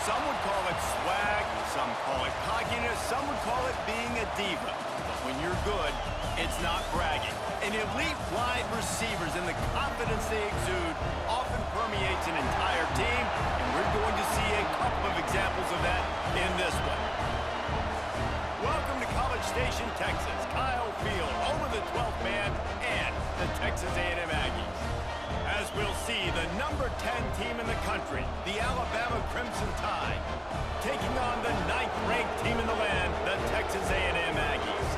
Some would call it swag, some call it cockiness, some would call it being a diva. But when you're good, it's not bragging. An elite wide receivers and the confidence they exude often permeates an entire team, and we're going to see a couple of examples of that in this one. Welcome to College Station, Texas. Kyle Field, over the 12th man, and the Texas A&M Aggies. As we'll see, the number 10 team in the country, the Alabama Crimson Tide, taking on the 9th-ranked team in the land, the Texas A&M Aggies.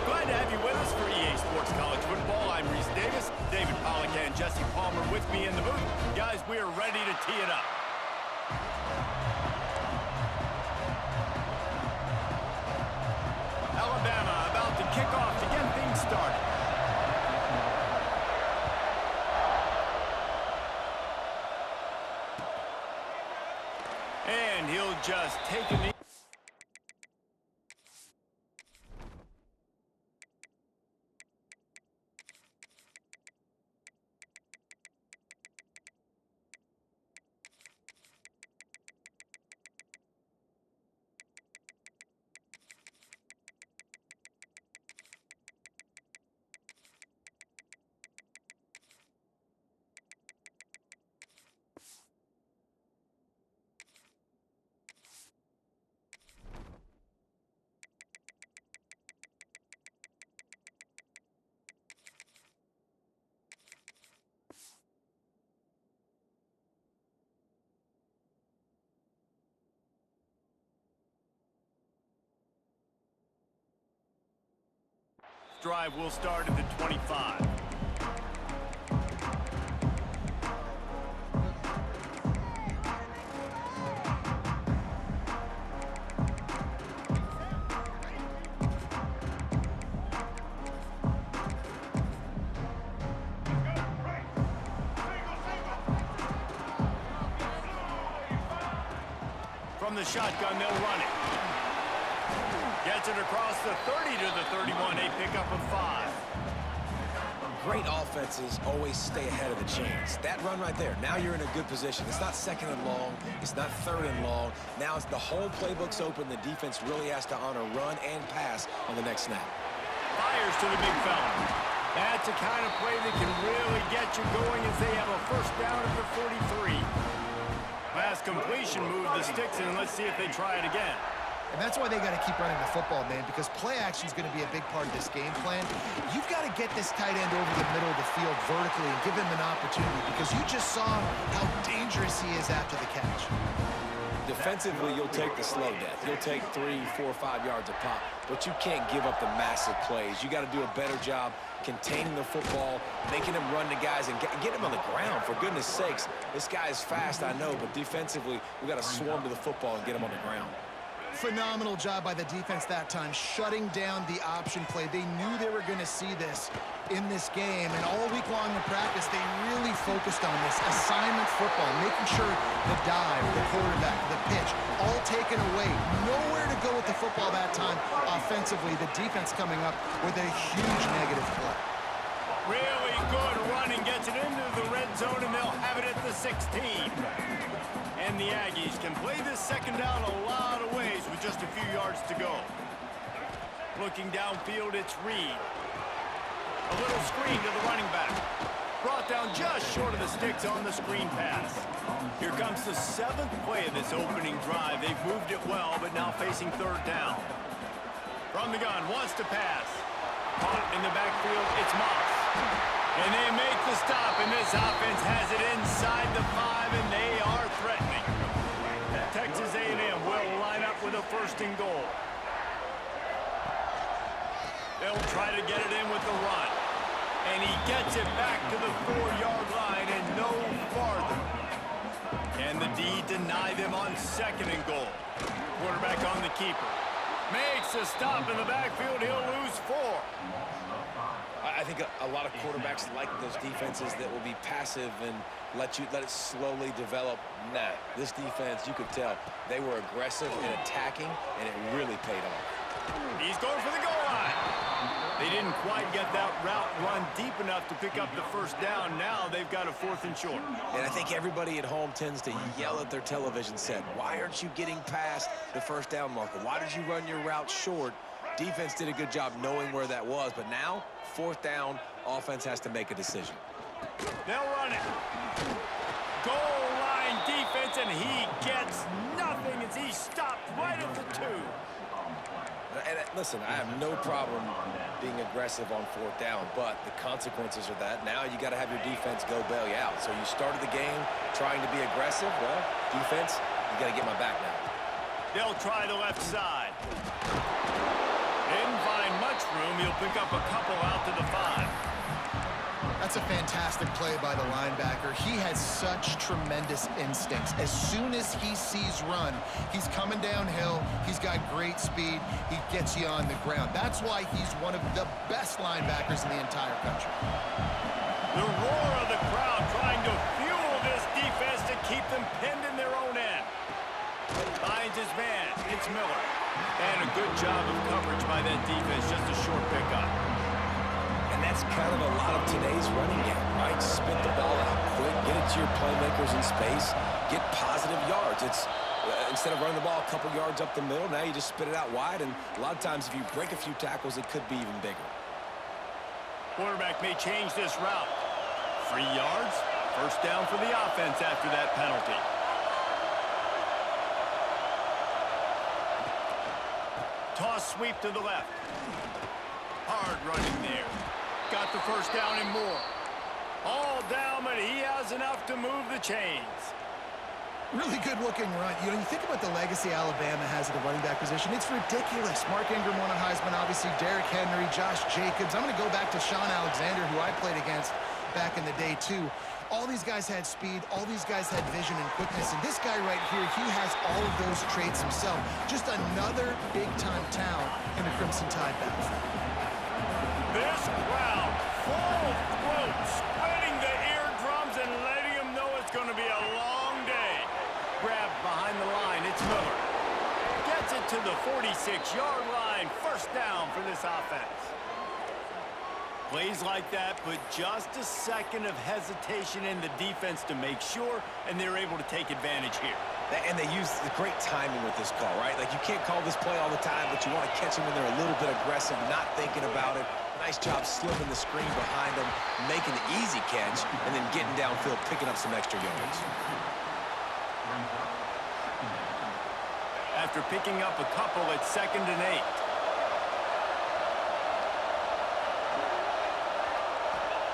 Glad to have you with us for EA Sports College Football. I'm Reese Davis, David Pollack and Jesse Palmer with me in the booth. Guys, we are ready to tee it up. Alabama about to kick off to get things started. And he'll just take a knee. Drive will start at the 25. From the shotgun, they'll run it. Gets it across the 30 to the 31, a pickup of 5. Great offenses always stay ahead of the chains. That run right there, now you're in a good position. It's not second and long, it's not third and long. Now it's the whole playbook's open. The defense really has to honor run and pass on the next snap. Fires to the big fella. That's the kind of play that can really get you going as they have a first down at the 43. Pass completion, move the sticks, and let's see if they try it again. And that's why they got to keep running the football, man, because play action is going to be a big part of this game plan. You've got to get this tight end over the middle of the field vertically and give him an opportunity, because you just saw how dangerous he is after the catch. Defensively, you'll take the slow death. You'll take 3, 4, 5 yards a pop, but you can't give up the massive plays. You got to do a better job containing the football, making him run to guys, and get him on the ground. For goodness sakes, this guy is fast, I know, but defensively, we got to swarm to the football and get him on the ground. Phenomenal job by the defense that time, shutting down the option play. They knew they were going to see this in this game, and all week long in practice, they really focused on this assignment football, making sure the dive, the quarterback, the pitch, all taken away. Nowhere to go with the football that time offensively. The defense coming up with a huge negative play. Really good running, gets it into the red zone, and they'll have it at the 16. And the Aggies can play this second down a lot of ways with just a few yards to go. Looking downfield, it's Reed. A little screen to the running back. Brought down just short of the sticks on the screen pass. Here comes the 7th play of this opening drive. They've moved it well, but now facing third down. From the gun, wants to pass. Caught in the backfield, it's Moss. And they make the stop, and this offense has it inside the 5, and they are threatening. Texas A&M will line up with a 1st and goal. They'll try to get it in with the run. And he gets it back to the 4-yard line and no farther. Can the D deny them on 2nd and goal? Quarterback on the keeper. Makes a stop in the backfield. He'll lose 4. I think a lot of quarterbacks like those defenses that will be passive and let it slowly develop. Nah, this defense, you could tell, they were aggressive and attacking, and it really paid off. He's going for the goal line. They didn't quite get that route run deep enough to pick up the first down. Now they've got a 4th and short. And I think everybody at home tends to yell at their television set, why aren't you getting past the first down marker? Why did you run your route short? Defense did a good job knowing where that was, but now, 4th down, offense has to make a decision. They'll run it. Goal line defense, and he gets nothing as he stopped right at the 2. And listen, I have no problem being aggressive on 4th down, but the consequences are that now you got to have your defense go bail you out. So you started the game trying to be aggressive. Well, defense, you got to get my back now. They'll try the left side. Didn't find much room. He'll pick up a couple out to the 5. That's a fantastic play by the linebacker. He has such tremendous instincts. As soon as he sees run, he's coming downhill. He's got great speed. He gets you on the ground. That's why he's one of the best linebackers in the entire country. The roar of the crowd trying to fuel this defense to keep them pinned in their own end. Finds his man. It's Miller. And a good job of coverage by that defense. Just a short pickup. And that's kind of a lot of today's running game, right? Spit the ball out quick, get it to your playmakers in space, get positive yards. It's instead of running the ball a couple yards up the middle, now you just spit it out wide, and a lot of times if you break a few tackles, it could be even bigger. Quarterback may change this route. 3 yards, 1st down for the offense after that penalty. Toss sweep to the left. Hard running there. Got the 1st down and more. All down, but he has enough to move the chains. Really good-looking run. You think about the legacy Alabama has at the running back position. It's ridiculous. Mark Ingram won a Heisman, obviously. Derrick Henry, Josh Jacobs. I'm going to go back to Sean Alexander, who I played against back in the day, too. All these guys had speed. All these guys had vision and quickness. And this guy right here, he has all of those traits himself. Just another big-time talent in the Crimson Tide backfield. This crowd, full throat, spreading the eardrums and letting them know it's going to be a long day. Grabbed behind the line, it's Miller. Gets it to the 46-yard line. 1st down for this offense. Plays like that put just a second of hesitation in the defense to make sure, and they're able to take advantage here. And they use the great timing with this call, right? Like, you can't call this play all the time, but you want to catch them when they're a little bit aggressive, not thinking about it. Nice job slipping the screen behind them, making the easy catch, and then getting downfield, picking up some extra yards. After picking up a couple, it's 2nd and 8.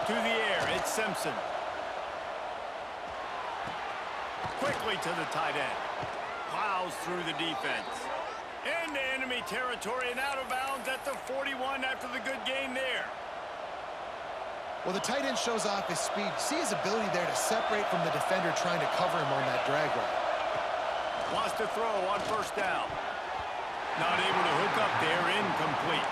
To the air, it's Simpson. Quickly to the tight end. Plows through the defense. Into enemy territory and out of bounds at the 41 after the good gain there. Well, the tight end shows off his speed. See his ability there to separate from the defender trying to cover him on that drag route. Wants to throw on 1st down. Not able to hook up there, incomplete.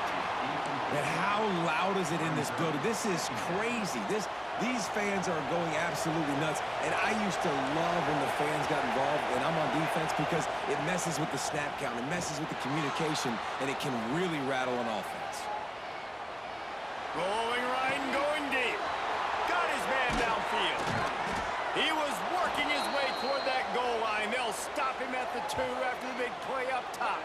And how loud is it in this building? This is crazy. These fans are going absolutely nuts. And I used to love when the fans got involved, and I'm on defense, because it messes with the snap count. It messes with the communication, and it can really rattle an offense. Rolling right and going deep. Got his man downfield. He was working his way toward that goal line. They'll stop him at the 2 after the big play up top.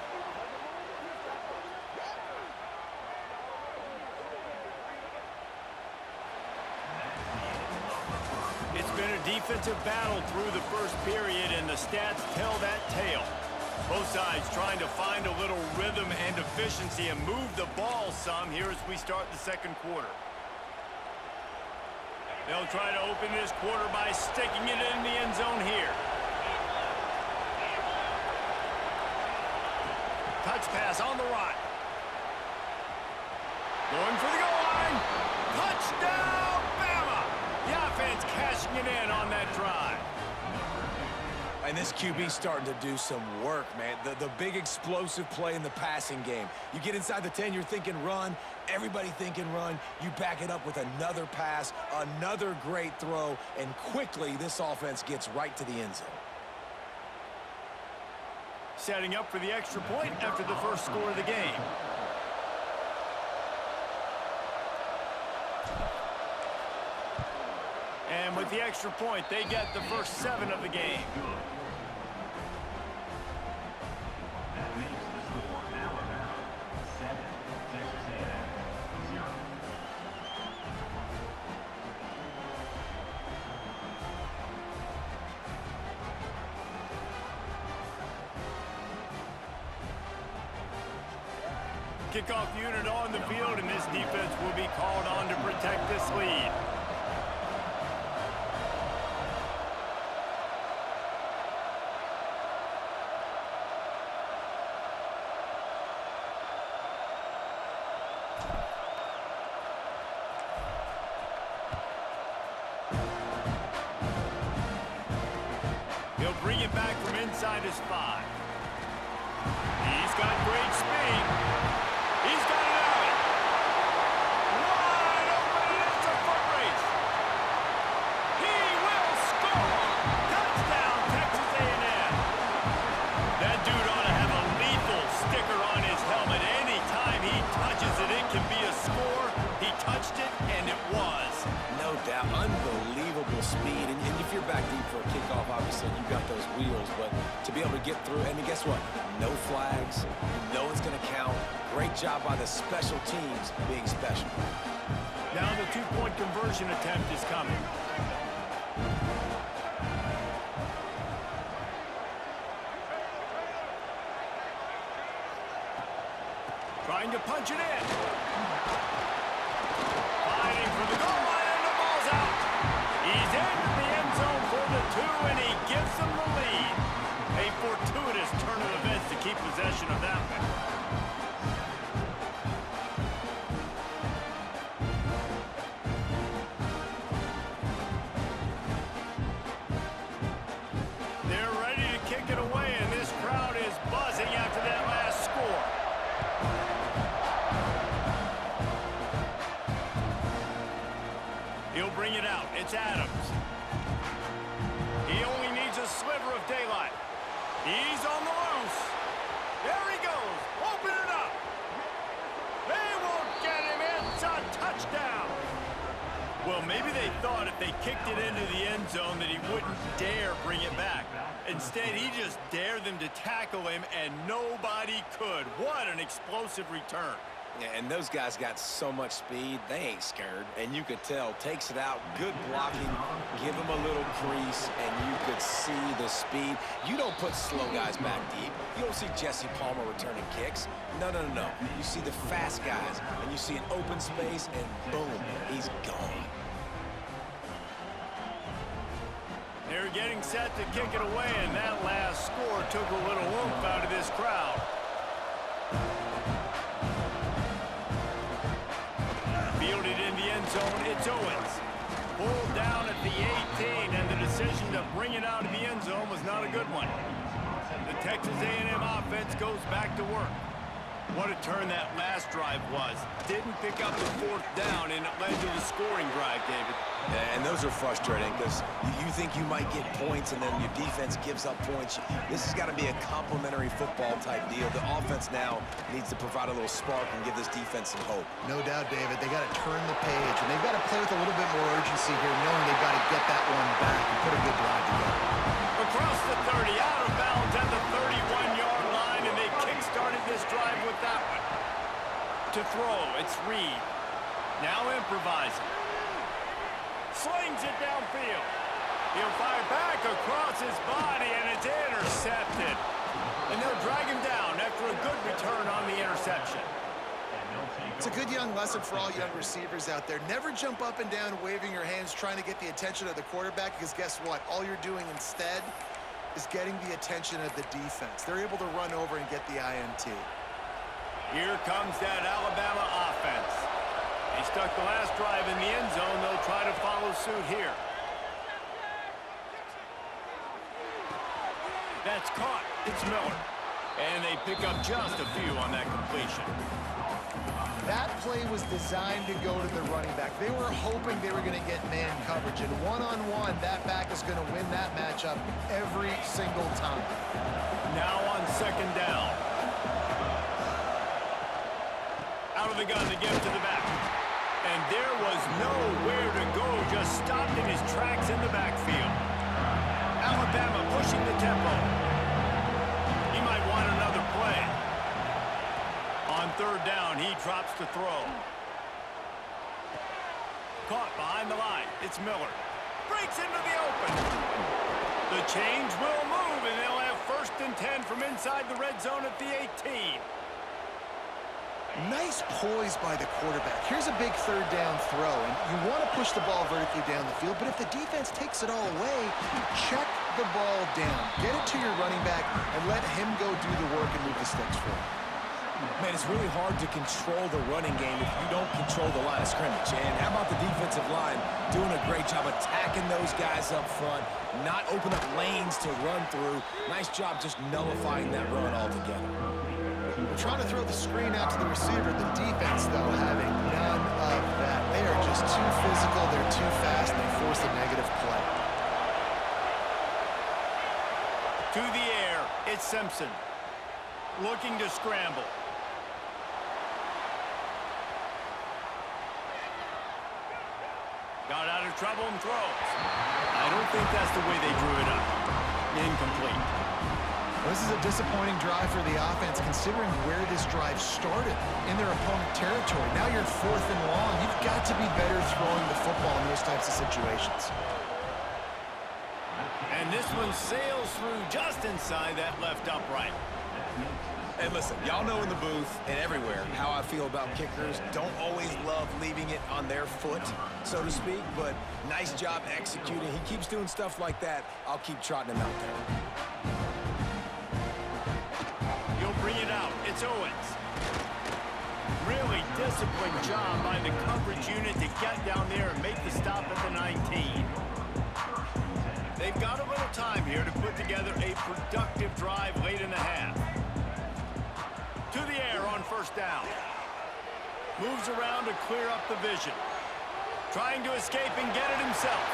It's been a defensive battle through the 1st period, and the stats tell that tale. Both sides trying to find a little rhythm and efficiency and move the ball some here as we start the 2nd quarter. They'll try to open this quarter by sticking it in the end zone here. Touch pass on the right. Going for the goal line. Touchdown, Bama! The offense cashing it in on that drive. And this QB's starting to do some work, man. The big explosive play in the passing game. You get inside the 10, you're thinking run. Everybody thinking run. You back it up with another pass, another great throw, and quickly this offense gets right to the end zone. Setting up for the extra point after the first score of the game. And with the extra point, they get the first 7 of the game. That makes the score Alabama 7, Texas A&M 0. Kickoff unit on the field, and this defense will be called on to protect this lead. He'll bring it back from inside his 5. He's got great speed. He's got it out. Wide open, and it's a foot race. He will score. Touchdown, Texas A&M. That dude ought to have a lethal sticker on his helmet. Anytime he touches it, it can be a score. He touched it, and it was. No doubt, unbelievable speed. And if you're back deep for a kickoff, obviously you got those wheels. But to be able to get through, and guess what? No flags. You know it's going to count. Great job by the special teams being special. Now the 2-point conversion attempt is coming. Trying to punch it in. Fighting for the goal line, and the ball's out. He's into the end zone for the 2, and he gives them the lead. A fortuitous turn of events to keep possession of that one. They're ready to kick it away, and this crowd is buzzing after that last score. He'll bring it out. It's Adams. He only needs a sliver of daylight. He's on the loose. There he goes. Open it up. They won't get him. It's a touchdown. Well, maybe they thought if they kicked it into the end zone that he wouldn't dare bring it back. Instead, he just dared them to tackle him, and nobody could. What an explosive return. Yeah, and those guys got so much speed, they ain't scared. And you could tell, takes it out, good blocking, give him a little crease, and you could see the speed. You don't put slow guys back deep. You don't see Jesse Palmer returning kicks. No, no, no, no. You see the fast guys, and you see an open space, and boom, he's gone. They're getting set to kick it away, and that last score took a little oomph out of this crowd. Fielded in the end zone, it's Owens. Pulled down at the 18, and the decision to bring it out of the end zone was not a good one. The Texas A&M offense goes back to work. What a turn that last drive was. Didn't pick up the 4th down, and it led to the scoring drive, David. Yeah, and those are frustrating because you think you might get points and then your defense gives up points. This has got to be a complementary football type deal. The offense now needs to provide a little spark and give this defense some hope. No doubt, David. They got to turn the page, and they've got to play with a little bit more urgency here, knowing they've got to get that one back and put a good drive together. Across the 30, out of bounds at the 31-yard line, and they kick-started this drive with that one. To throw, it's Reed. Now improvising. Slings it downfield. He'll fire back across his body, and it's intercepted. And they'll drag him down after a good return on the interception. It's a good young lesson for all young receivers out there. Never jump up and down waving your hands trying to get the attention of the quarterback, because guess what? All you're doing instead is getting the attention of the defense. They're able to run over and get the INT. Here comes that Alabama offense. They stuck the last drive in the end zone. They'll try to follow suit here. That's caught. It's Miller. And they pick up just a few on that completion. That play was designed to go to the running back. They were hoping they were going to get man coverage, and one-on-one, that back is going to win that matchup every single time. Now on 2nd down. Out of the gun to give to the back. And there was nowhere to go, just stopped in his tracks in the backfield. Alabama pushing the tempo. He might want another play. On third down, he drops to throw. Caught behind the line. It's Miller. Breaks into the open. The change will move, and they'll have 1st and 10 from inside the red zone at the 18. Nice poise by the quarterback. Here's a big third down throw, and you want to push the ball vertically down the field, but if the defense takes it all away, check the ball down. Get it to your running back and let him go do the work and move the sticks for him. Man, it's really hard to control the running game if you don't control the line of scrimmage. And how about the defensive line doing a great job attacking those guys up front, not open up lanes to run through. Nice job just nullifying that run altogether. We're trying to throw the screen out to the receiver. The defense, though, having none of that. They are just too physical. They're too fast. And they force a negative play. To the air, it's Simpson. Looking to scramble. Got out of trouble and throws. I don't think that's the way they drew it up. Incomplete. Well, this is a disappointing drive for the offense, considering where this drive started in their opponent territory. Now you're 4th and long. You've got to be better throwing the football in those types of situations. And this one sails through just inside that left upright. And listen, y'all know in the booth and everywhere how I feel about kickers. Don't always love leaving it on their foot, so to speak, but nice job executing. He keeps doing stuff like that. I'll keep trotting him out there. He'll bring it out. It's Owens. Really disciplined job by the coverage unit to get down there and make the stop at the 19. They've got a little time here to put together a productive drive late in the half. To the air on 1st down. Moves around to clear up the vision. Trying to escape and get it himself.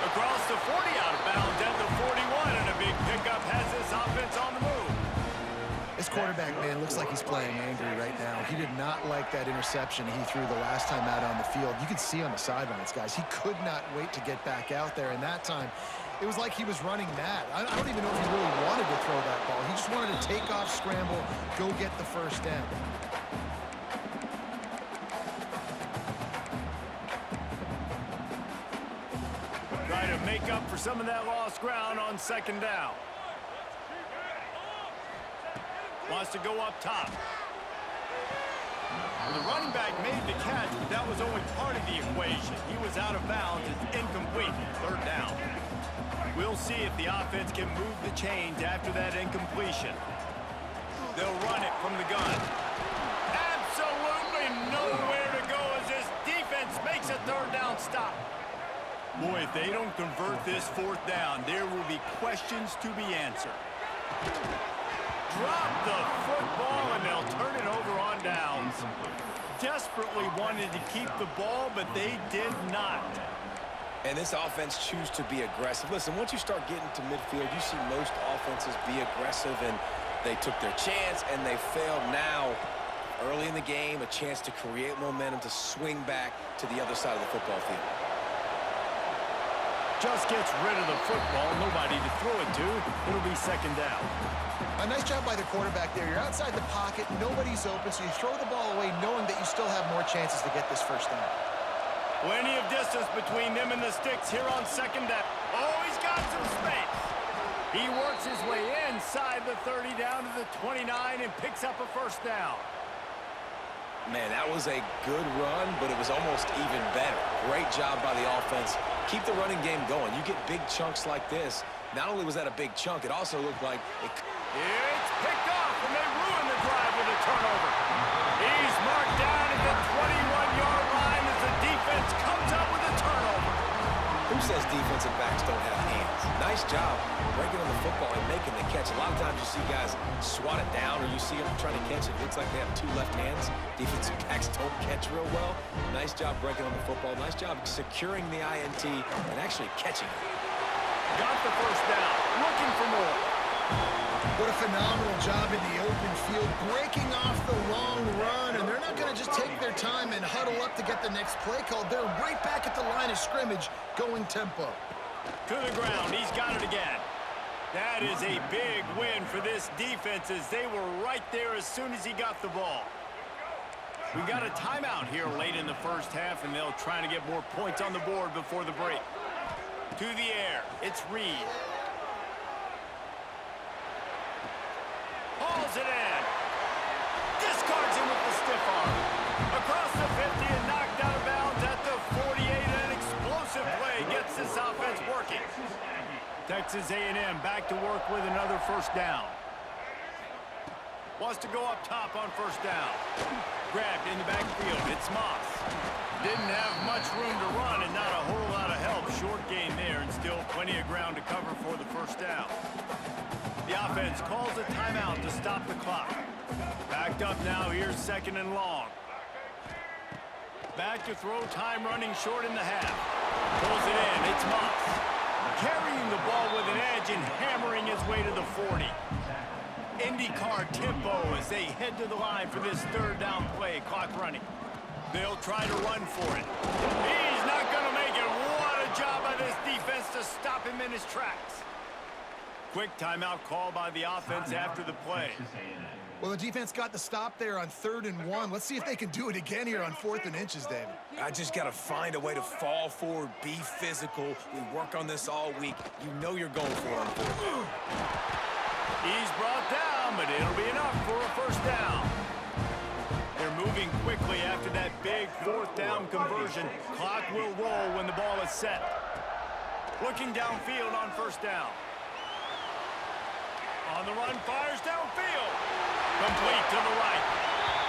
Across the 40 out of bounds at the 41, and a big pickup has this offense on the move. This quarterback, man, looks like he's playing angry right now. He did not like that interception he threw the last time out on the field. You can see on the sidelines, guys, he could not wait to get back out there, and that time it was like he was running mad. I don't even know if he really wanted to throw that ball. He just wanted to take off, scramble, go get the 1st down. Try to make up for some of that lost ground on 2nd down. Wants to go up top. Well, the running back made the catch, but that was only part of the equation. He was out of bounds. It's incomplete. 3rd down. We'll see if the offense can move the chains after that incompletion. They'll run it from the gun. Absolutely nowhere to go as this defense makes a 3rd down stop. Boy, if they don't convert this 4th down, there will be questions to be answered. Drop the football, and they'll turn it over on downs. Desperately wanted to keep the ball, but they did not. And this offense chooses to be aggressive. Listen, once you start getting to midfield, you see most offenses be aggressive, and they took their chance, and they failed. Now, early in the game, a chance to create momentum to swing back to the other side of the football field. Just gets rid of the football, nobody to throw it to. It'll be 2nd down. A nice job by the quarterback there. You're outside the pocket, nobody's open, so you throw the ball away knowing that you still have more chances to get this 1st down. Plenty of distance between them and the sticks here on 2nd down. Oh, he's got some space. He works his way inside the 30 down to the 29 and picks up a 1st down. Man, that was a good run, but it was almost even better. Great job by the offense. Keep the running game going. You get big chunks like this. Not only was that a big chunk, it also looked like it... It's picked off, and they ruin the drive with a turnover. He's marked down at the 21-yard line as the defense comes up with a turnover. Who says defensive backs don't have hands? Nice job breaking on the football and making the catch. A lot of times you see guys swat it down, or you see them trying to catch it. It looks like they have 2 left hands. Defensive backs don't catch real well. Nice job breaking on the football. Nice job securing the INT and actually catching it. Got the 1st down. Looking for more. What a phenomenal job in the open field, breaking off the long run, and they're not going to just take their time and huddle up to get the next play called. They're right back at the line of scrimmage, going tempo. To the ground, he's got it again. That is a big win for this defense as they were right there as soon as he got the ball. We got a timeout here late in the first half, and they'll try to get more points on the board before the break. To the air, it's Reed. Hauls it in. Discards him with the stiff arm. Across the 50 and knocked out of bounds at the 48. An explosive play gets this offense working. Texas A&M back to work with another first down. Wants to go up top on first down. Grabbed in the backfield. It's Moss. Didn't have much room to run and not a whole lot of help. Short gain there and still plenty of ground to cover for the first down. The offense calls a timeout to stop the clock. Backed up now. Here's second and long. Back to throw. Time running short in the half. Pulls it in. It's Moss. Carrying the ball with an edge and hammering his way to the 40. IndyCar tempo as they head to the line for this third down play. Clock running. They'll try to run for it. He's not going to make it. What a job by this defense to stop him in his tracks. Quick timeout call by the offense after the play. Well, the defense got the stop there on 3rd and 1. Let's see if they can do it again here on 4th and inches, David. I just got to find a way to fall forward, be physical. We work on this all week. You know you're going for it on 4th down. He's brought down, but it'll be enough for a first down. They're moving quickly after that big 4th down conversion. Clock will roll when the ball is set. Looking downfield on first down. On the run, fires downfield. Complete to the right.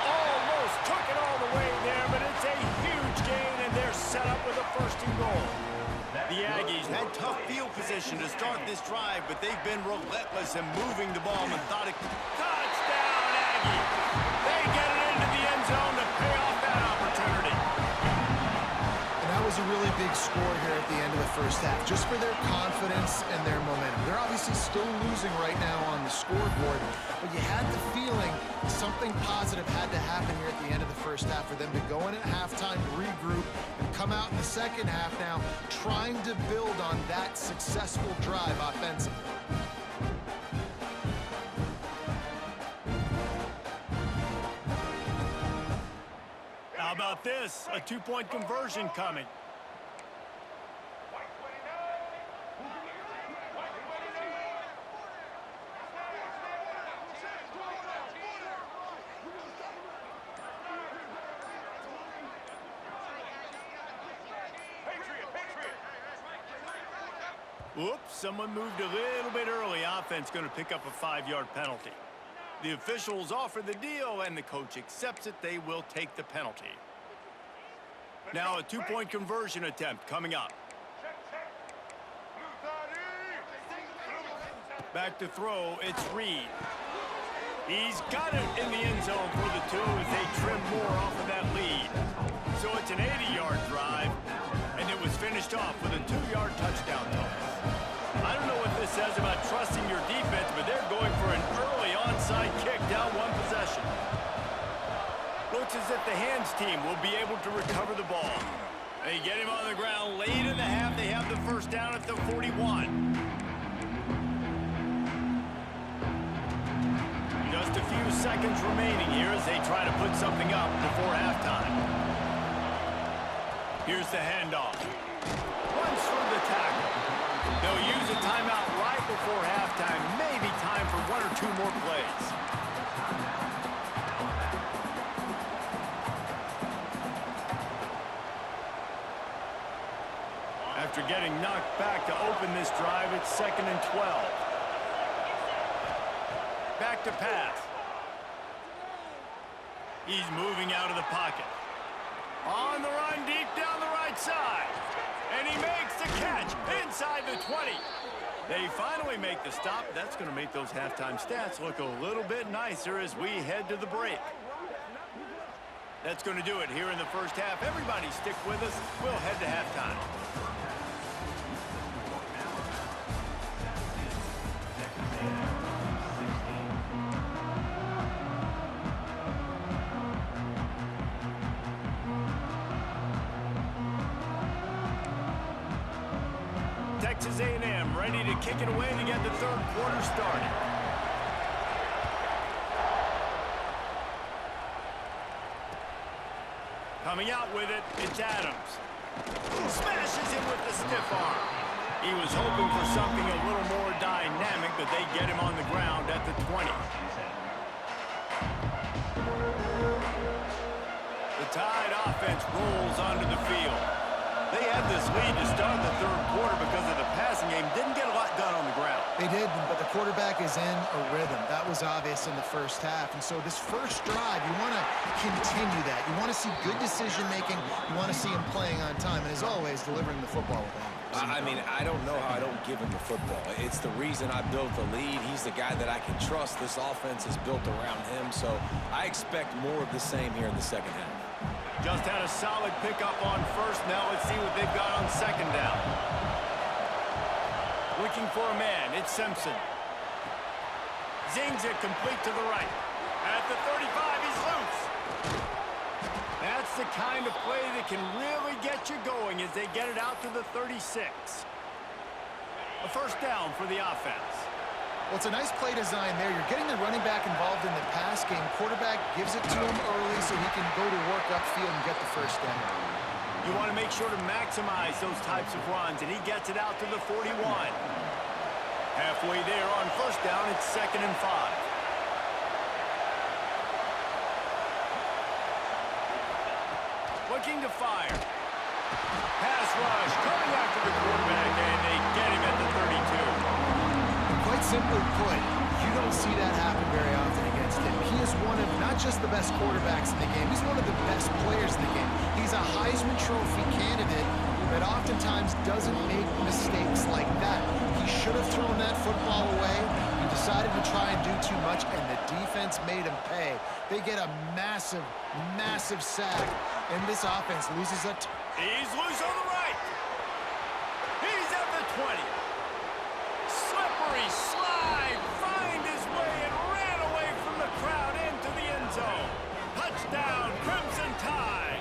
Almost took it all the way there, but it's a huge gain, and they're set up with a first and goal. The Aggies had tough field position to start this drive, but they've been relentless in moving the ball methodically. Touchdown, Aggies! They get it into the end zone to pay off that opportunity. And that was a really big score here at the end of the first half, just for their confidence and their momentum. They're obviously still losing right now on the scoreboard, but you had the feeling something positive had to happen here at the end of the first half for them to go in at halftime, regroup, and come out in the second half now trying to build on that successful drive offensively. How about this? A two-point conversion coming. Oops, someone moved a little bit early. Offense going to pick up a 5-yard penalty. The officials offer the deal, and the coach accepts it. They will take the penalty. Now a two-point conversion attempt coming up. Back to throw, it's Reed. He's got it in the end zone for the 2 as they trim more off of that lead. So it's an 80-yard drive, and it was finished off with a 2-yard touchdown toss. I don't know what this says about trusting your defense, but they're going for an early onside kick down one possession. Looks as if the hands team will be able to recover the ball. They get him on the ground late in the half. They have the first down at the 41. Just a few seconds remaining here as they try to put something up before halftime. Here's the handoff. Runs through the tackle. They'll use a timeout right before halftime. Maybe time for 1 or 2 more plays. After getting knocked back to open this drive, it's 2nd and 12. Back to pass. He's moving out of the pocket. On the run, deep down the right side. And he makes the catch inside the 20. They finally make the stop. That's going to make those halftime stats look a little bit nicer as we head to the break. That's going to do it here in the first half. Everybody stick with us. We'll head to halftime. Texas A&M ready to kick it away to get the third quarter started. Coming out with it, it's Adams. Smashes him with the stiff arm. He was hoping for something a little more dynamic, but they get him on the ground at the 20. The Tide offense rolls onto the field. They had this lead to start the third quarter because of the passing game. Didn't get a lot done on the ground. They did, but the quarterback is in a rhythm. That was obvious in the first half. And so this first drive, you want to continue that. You want to see good decision-making. You want to see him playing on time. And as always, delivering the football with him. I mean, I don't know how I don't give him the football. It's the reason I built the lead. He's the guy that I can trust. This offense is built around him. So I expect more of the same here in the second half. Just had a solid pickup on first. Now let's see what they've got on second down. Looking for a man. It's Simpson. Zings it complete to the right. At the 35, he's loose. That's the kind of play that can really get you going as they get it out to the 36. A first down for the offense. Well, it's a nice play design there. You're getting the running back involved in the pass game. Quarterback gives it to him early so he can go to work upfield and get the first down. You want to make sure to maximize those types of runs, and he gets it out to the 41. Halfway there on first down, it's 2nd and 5. Looking to fire. Pass rush, coming after the quarterback, and they get him at the 32. Quite simply put, you don't see that happen very often against him. He is one of not just the best quarterbacks in the game, he's one of the best players in the game. He's a Heisman Trophy candidate that oftentimes doesn't make mistakes like that. He should have thrown that football away. He decided to try and do too much, and the defense made him pay. They get a massive, massive sack, and this offense loses it. He's loose on the right. He's at the 20. Slippery slide, find his way and ran away from the crowd into the end zone. Touchdown, Crimson Tide.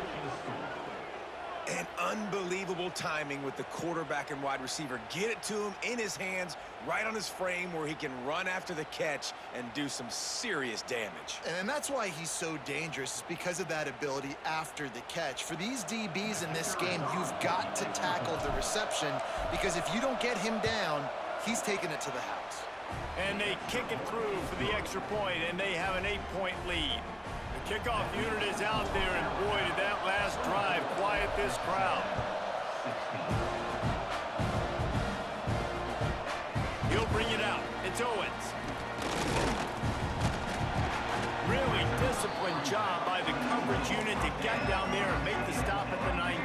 And unbelievable timing with the quarterback and wide receiver. Get it to him in his hands, right on his frame where he can run after the catch and do some serious damage. And that's why he's so dangerous, is because of that ability after the catch. For these DBs in this game, you've got to tackle the reception, because if you don't get him down, he's taking it to the house. And they kick it through for the extra point, and they have an 8-point lead. The kickoff unit is out there, and boy, did that last drive quiet this crowd. He'll bring it out. It's Owens. Really disciplined job by the coverage unit to get down there and make the stop at the 19.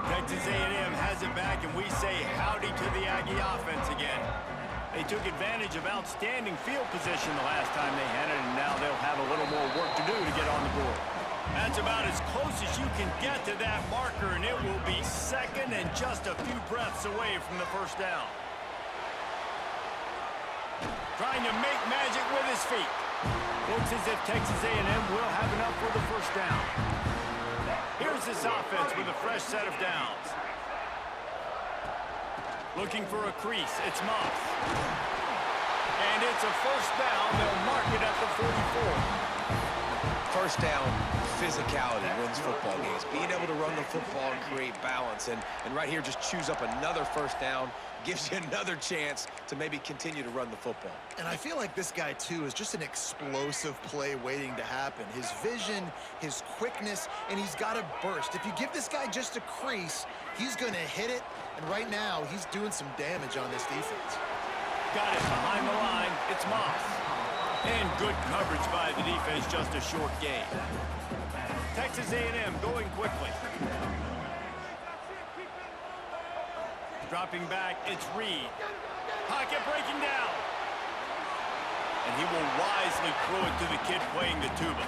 Texas A&M has it back, and we say howdy to the Aggie offense again. They took advantage of outstanding field position the last time they had it, and now they'll have a little more work to do to get on the board. That's about as close as you can get to that marker, and it will be second and just a few breaths away from the first down. Trying to make magic with his feet. Looks as if Texas A&M will have enough for the first down. Here's this offense with a fresh set of downs. Looking for a crease, it's Moss. And it's a first down. They'll mark it at the 44. First down, physicality wins football games. Being able to run the football and create balance. And right here, just choose up another first down. Gives you another chance to maybe continue to run the football. And I feel like this guy, too, is just an explosive play waiting to happen. His vision, his quickness, and he's got a burst. If you give this guy just a crease, he's going to hit it. And right now, he's doing some damage on this defense. Got it behind the line. It's Moss. And good coverage by the defense, just a short gain. Texas A&M going quickly. Dropping back, it's Reed. Pocket breaking down. And he will wisely throw it to the kid playing the tuba.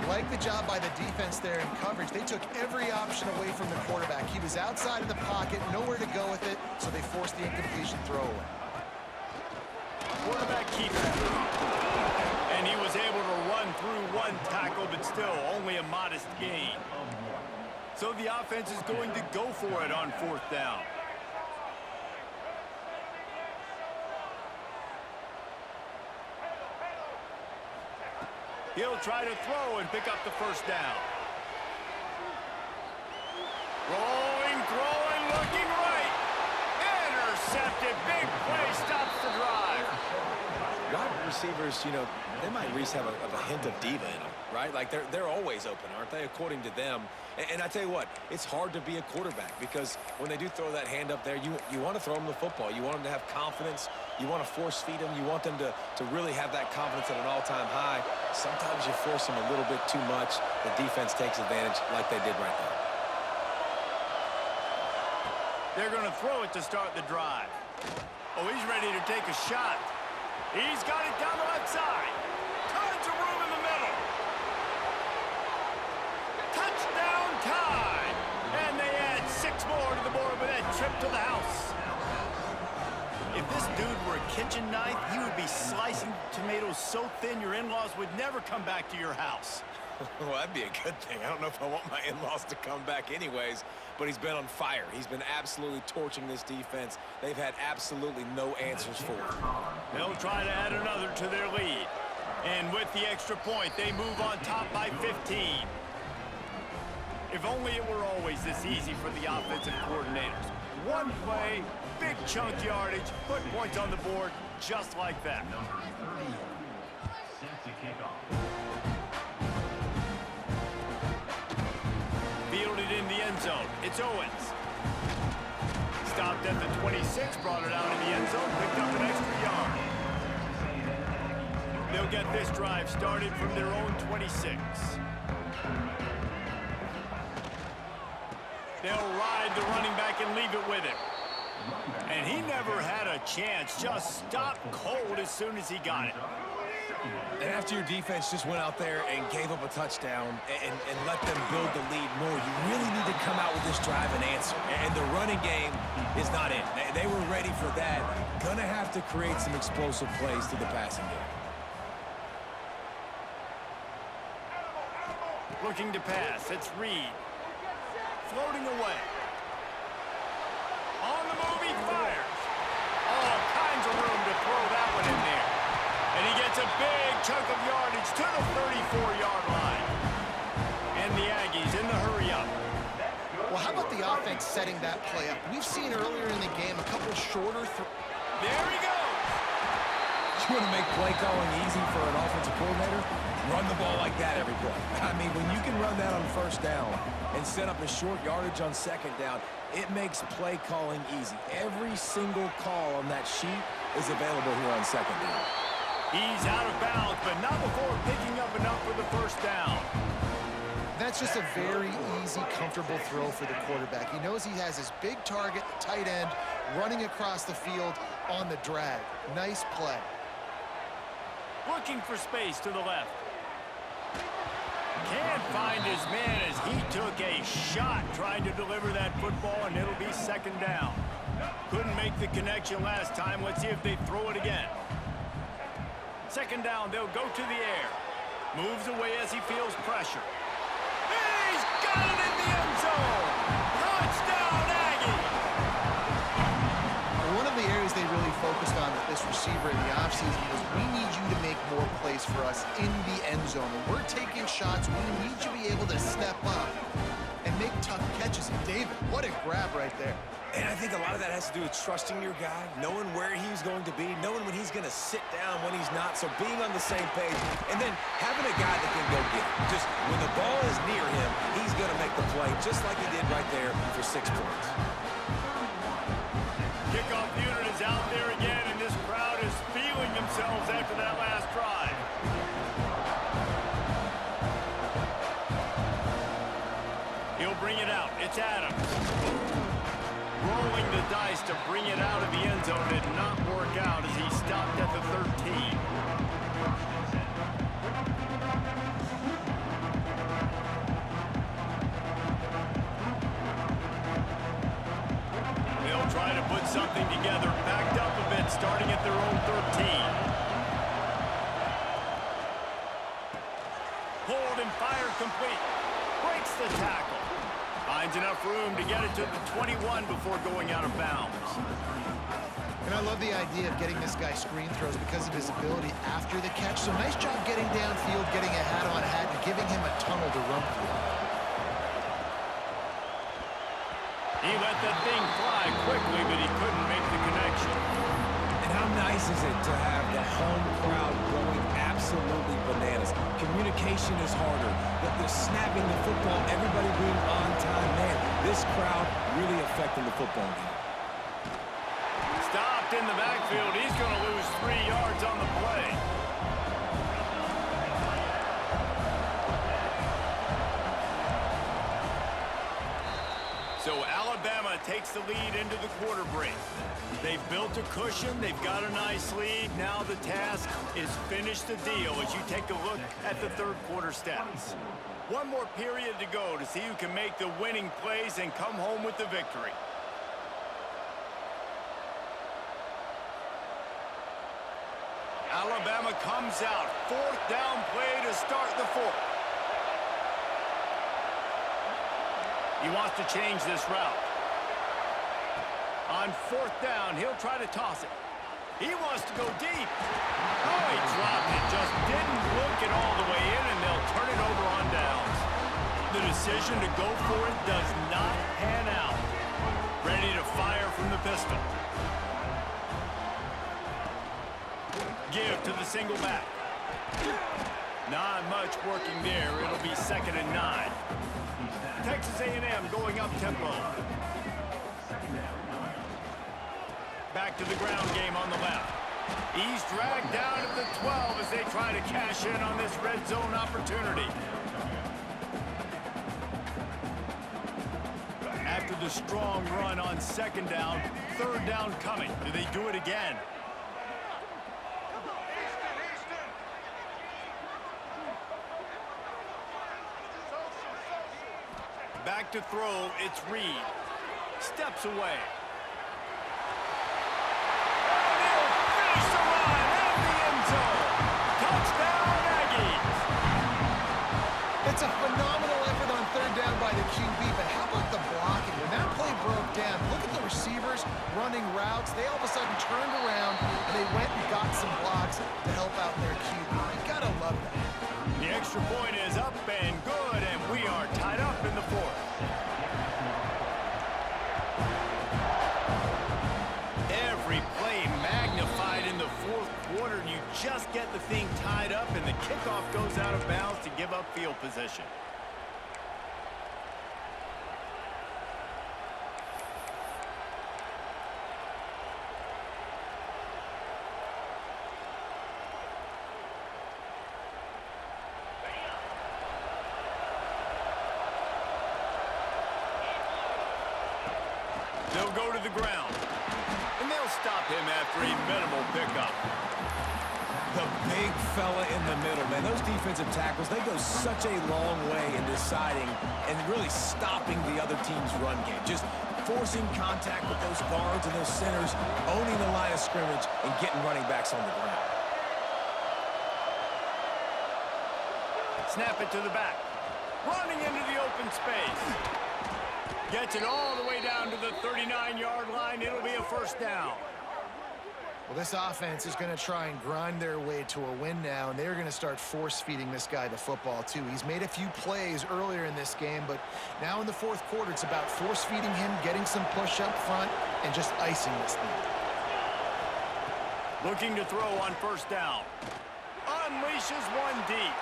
Like the job by the defense there in coverage. They took every option away from the quarterback. He was outside of the pocket, nowhere to go with it, so they forced the incompletion throwaway. Quarterback keeps it. And he was able to run through one tackle, but still only a modest gain. So the offense is going to go for it on fourth down. He'll try to throw and pick up the first down. Rolling, throwing, looking right. Intercepted. Big play stops the drive. Wide receivers, you know, they might at least have a hint of diva in them, right? Like they're always open, aren't they, according to them? And I tell you what, it's hard to be a quarterback because when they do throw that hand up there, you want to throw them the football. You want them to have confidence. You want to force feed them. You want them to really have that confidence at an all-time high. Sometimes you force them a little bit too much. The defense takes advantage like they did right there. They're going to throw it to start the drive. Oh, he's ready to take a shot. He's got it down the left side. Tons of room in the middle. Touchdown time. And they add 6 more to the board with that trip to the house. If this dude were a kitchen knife, he would be slicing tomatoes so thin your in-laws would never come back to your house. Well, that'd be a good thing. I don't know if I want my in-laws to come back anyways, but he's been on fire. He's been absolutely torching this defense. They've had absolutely no answers for him. They'll try to add another to their lead. And with the extra point, they move on top by 15. If only it were always this easy for the offensive coordinators. One play, big chunk yardage, put points on the board just like that. Number 31, set to kick off. Fielded in the end zone. It's Owens. Stopped at the 26, brought it out in the end zone, picked up an extra yard. They'll get this drive started from their own 26. They'll ride the running back and leave it with him. And he never had a chance. Just stopped cold as soon as he got it. And after your defense just went out there and gave up a touchdown and let them build the lead more, you really need to come out with this drive and answer. And the running game is not in. They were ready for that. Gonna have to create some explosive plays to the passing game. Looking to pass. It's Reed. Floating away. On the move, he fires. All kinds of room to throw that one in there. And he gets a big chunk of yardage to the 34-yard line. And the Aggies in the hurry up. Well, how about the offense setting that play up? We've seen earlier in the game a couple shorter There he goes. You want to make play calling easy for an offensive coordinator? Run the ball like that every play. I mean, when you can run that on first down and set up a short yardage on second down, it makes play calling easy. Every single call on that sheet is available here on second down. He's out of bounds, but not before picking up enough for the first down. That's just a very easy, comfortable throw for the quarterback. He knows he has his big target, the tight end, running across the field on the drag. Nice play. Looking for space to the left. Can't find his man as he took a shot trying to deliver that football, and it'll be second down. Couldn't make the connection last time. Let's see if they throw it again. Second down, they'll go to the air. Moves away as he feels pressure. He's got it in the end zone! Touchdown, Aggie! One of the areas they really focused on with this receiver in the offseason was we need you to make more plays for us in the end zone. When we're taking shots, we need you to be able to step up and make tough catches. And David, what a grab right there. And I think a lot of that has to do with trusting your guy, knowing where he's going to be, knowing when he's going to sit down, when he's not. So being on the same page, and then having a guy that can go get it. Just when the ball is near him, he's going to make the play, just like he did right there for 6 points. Kickoff unit is out there again, and this crowd is feeling themselves after that last drive. He'll bring it out. It's Adams. Rolling the dice to bring it out of the end zone did not work out as he stopped at the 13. They'll try to put something together, backed up a bit, starting at their own 13. Hold and fire complete. Breaks the tackle. finds enough room to get it to the 21 before going out of bounds. And I love the idea of getting this guy screen throws because of his ability after the catch. So nice job getting downfield, getting a hat-on-hat, and giving him a tunnel to run through. He let that thing fly quickly, but he couldn't make the connection. And how nice is it to have the home crowd going absolutely bananas? Communication is harder. The snapping the football, everybody being on time. Man, this crowd really affecting the football game. Stopped in the backfield. He's going to lose 3 yards on the play. So Alabama takes the lead into the quarter break. They've built a cushion. They've got a nice lead. Now the task is finish the deal as you take a look at the third quarter stats. One more period to go to see who can make the winning plays and come home with the victory. Alabama comes out. 4th down play to start the fourth. He wants to change this route. On 4th down, he'll try to toss it. He wants to go deep. Oh, he dropped it. Just didn't look it all the way in, and they'll turn it over on downs. The decision to go for it does not pan out. Ready to fire from the pistol. Give to the single back. Not much working there. It'll be 2nd and 9. Texas A&M going up tempo. Back to the ground game on the left. He's dragged down at the 12 as they try to cash in on this red zone opportunity. After the strong run on 2nd down, 3rd down coming. Do they do it again? Back to throw, it's Reed. Steps away. And he'll finish the line in the end zone. Touchdown, Aggies. It's a phenomenal effort on 3rd down by the QB, but how about the blocking? When that play broke down, look at the receivers running routes. They all of a sudden turned around, and they went and got some blocks to help out their QB. You gotta love that. The extra point is up and good, and we are tied up in the 4th. Every play magnified in the 4th quarter, and you just get the thing tied up, and the kickoff goes out of bounds to give up field position. They'll go to the ground, and they'll stop him after a minimal pickup. The big fella in the middle, man. Those defensive tackles, they go such a long way in deciding and really stopping the other team's run game. Just forcing contact with those guards and those centers, owning the line of scrimmage, and getting running backs on the ground. Snap it to the back. Running into the open space. Gets it all the way down to the 39-yard line. It'll be a 1st down. Well, this offense is going to try and grind their way to a win now, and they're going to start force-feeding this guy the football, too. He's made a few plays earlier in this game, but now in the 4th quarter, it's about force-feeding him, getting some push up front, and just icing this thing. Looking to throw on 1st down. Unleashes one deep.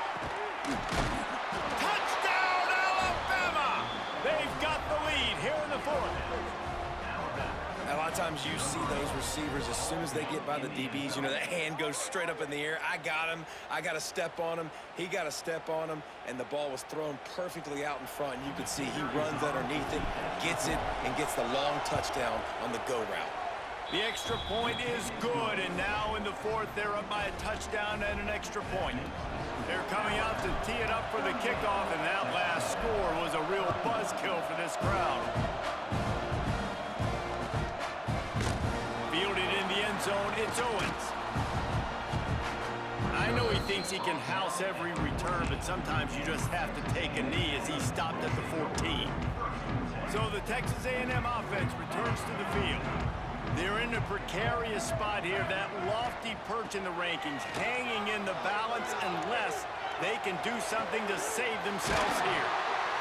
Touchdown, Alabama! They've got the lead here in the 4th. A lot of times you see those receivers, as soon as they get by the DBs, you know, that hand goes straight up in the air. I got him. I got to step on him. He got to step on him. And the ball was thrown perfectly out in front. And you can see he runs underneath it, gets it, and gets the long touchdown on the go route. The extra point is good, and now in the 4th, they're up by a touchdown and an extra point. They're coming out to tee it up for the kickoff, and that last score was a real buzzkill for this crowd. Fielded in the end zone, it's Owens. I know he thinks he can house every return, but sometimes you just have to take a knee as he stopped at the 14. So the Texas A&M offense returns to the field. They're in a precarious spot here, that lofty perch in the rankings, hanging in the balance unless they can do something to save themselves here.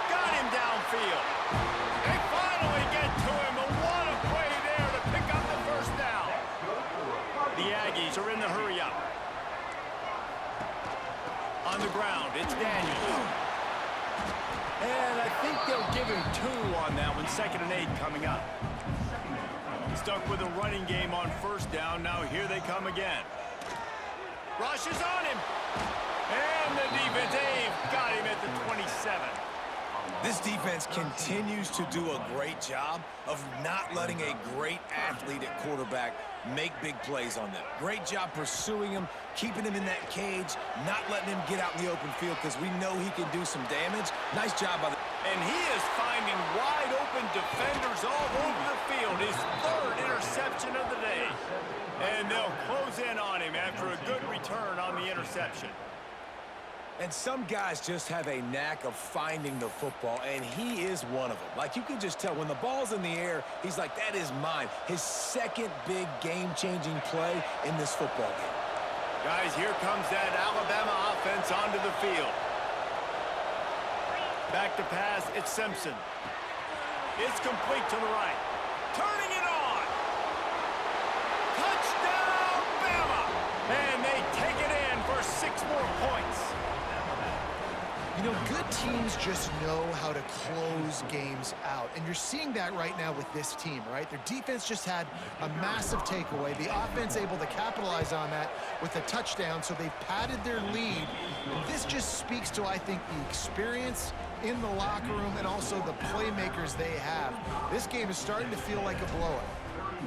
Got him downfield. They finally get to him, but what a play there to pick up the first down. The Aggies are in the hurry-up. On the ground, it's Daniels. And I think they'll give him 2 on that one, 2nd and 8 coming up. Stuck with a running game on first down. Now here they come again. Rush is on him. And the defense, Dave, got him at the 27. This defense continues to do a great job of not letting a great athlete at quarterback make big plays on them. Great job pursuing him, keeping him in that cage, not letting him get out in the open field because we know he can do some damage. Nice job by the... And he is finding wide-open defenders all over the field. His 3rd interception of the day. And they'll close in on him after a good return on the interception. And some guys just have a knack of finding the football, and he is one of them. Like, you can just tell when the ball's in the air, he's like, that is mine. His 2nd big game-changing play in this football game. Guys, here comes that Alabama offense onto the field. Back to pass, it's Simpson. It's complete to the right. Turning it on. Touchdown, Bama! And they take it in for 6 more points. You know, good teams just know how to close games out. And you're seeing that right now with this team, right? Their defense just had a massive takeaway. The offense able to capitalize on that with a touchdown, so they've padded their lead. This just speaks to, I think, the experience in the locker room and also the playmakers they have. This game is starting to feel like a blowout.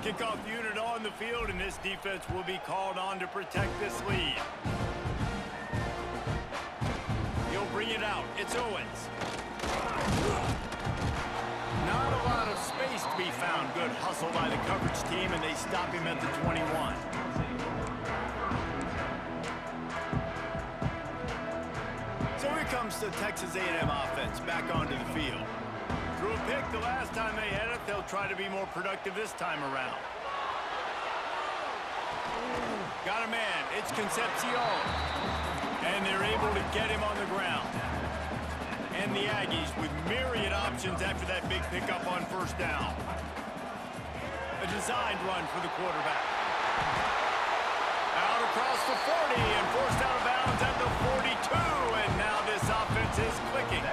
Kickoff unit on the field, and this defense will be called on to protect this lead. He'll bring it out. It's Owens. Not a lot of space to be found. Good hustle by the coverage team, and they stop him at the 21. So here comes the Texas A&M offense back onto the field. Threw a pick the last time they had it. They'll try to be more productive this time around. Got a man. It's Concepcion. And they're able to get him on the ground. And the Aggies with myriad options after that big pickup on first down. A designed run for the quarterback. Out across the 40 and forced out of bounds at the 42. And now this offense is clicking.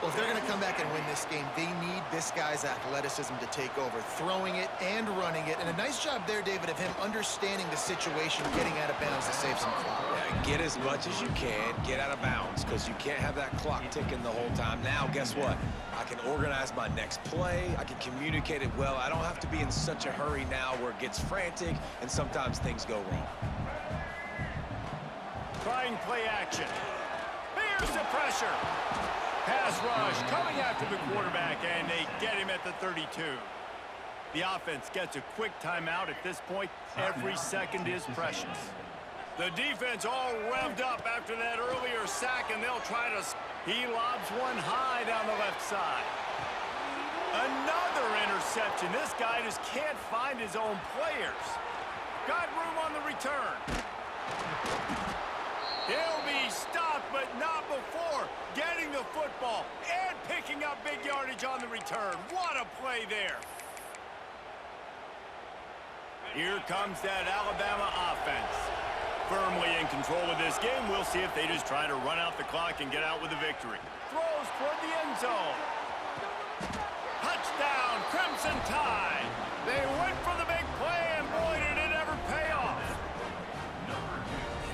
Well, if they're going to come back and win this game, they need this guy's athleticism to take over, throwing it and running it. And a nice job there, David, of him understanding the situation, getting out of bounds to save some clock. Yeah, get as much as you can, get out of bounds, because you can't have that clock ticking the whole time. Now, guess what? I can organize my next play. I can communicate it well. I don't have to be in such a hurry now where it gets frantic and sometimes things go wrong. Trying play action. Here's the pressure. Pass rush coming after the quarterback, and they get him at the 32. The offense gets a quick timeout at this point. Every second is precious. The defense all revved up after that earlier sack, and they'll try to... He lobs one high down the left side. Another interception. This guy just can't find his own players. Got room on the return. He'll be stopped, but not before getting the football and picking up big yardage on the return. What a play there. Here comes that Alabama offense. Firmly in control of this game. We'll see if they just try to run out the clock and get out with a victory. Throws toward the end zone. Touchdown, Crimson Tide. They went for the big play, and boy, did it ever pay off.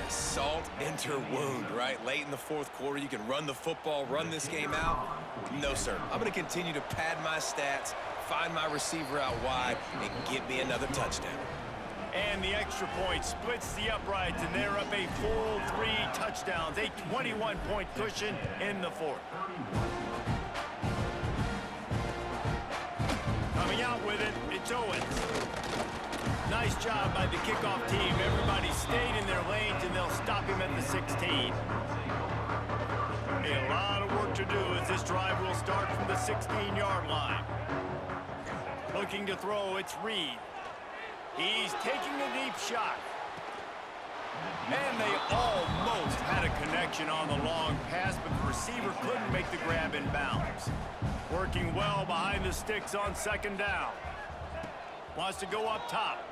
Salt enter wound, right? Late in the fourth quarter, you can run the football, run this game out. No, sir. I'm going to continue to pad my stats, find my receiver out wide, and get me another touchdown. And the extra point splits the uprights, and they're up a full 3 touchdowns, a 21-point cushion in the fourth. Coming out with it, it's Owens. Nice job by the kickoff team. Everybody stayed in their lanes, and they'll stop him at the 16. A lot of work to do as this drive will start from the 16-yard line. Looking to throw, it's Reed. He's taking a deep shot. And they almost had a connection on the long pass, but the receiver couldn't make the grab in bounds. Working well behind the sticks on second down. Wants to go up top.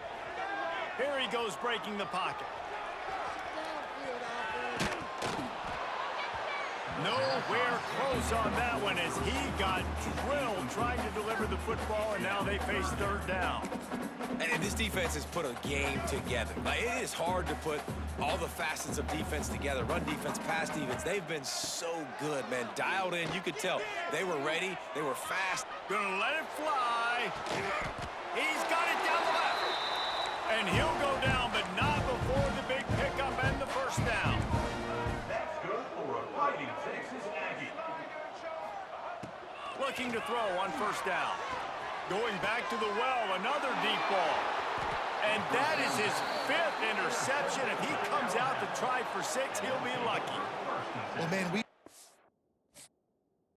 Here he goes breaking the pocket. Nowhere close on that one as he got drilled trying to deliver the football, and now they face third down. And this defense has put a game together. Like, it is hard to put all the facets of defense together. Run defense, pass defense. They've been so good, man. Dialed in. You could tell they were ready. They were fast. Gonna let it fly. He's got it down the left. And he'll go down, but not before the big pickup and the first down. That's good for a Fighting Texas Aggie. Looking to throw on first down. Going back to the well, another deep ball. And that is his 5th interception. If he comes out to try for 6, he'll be lucky. Well, man,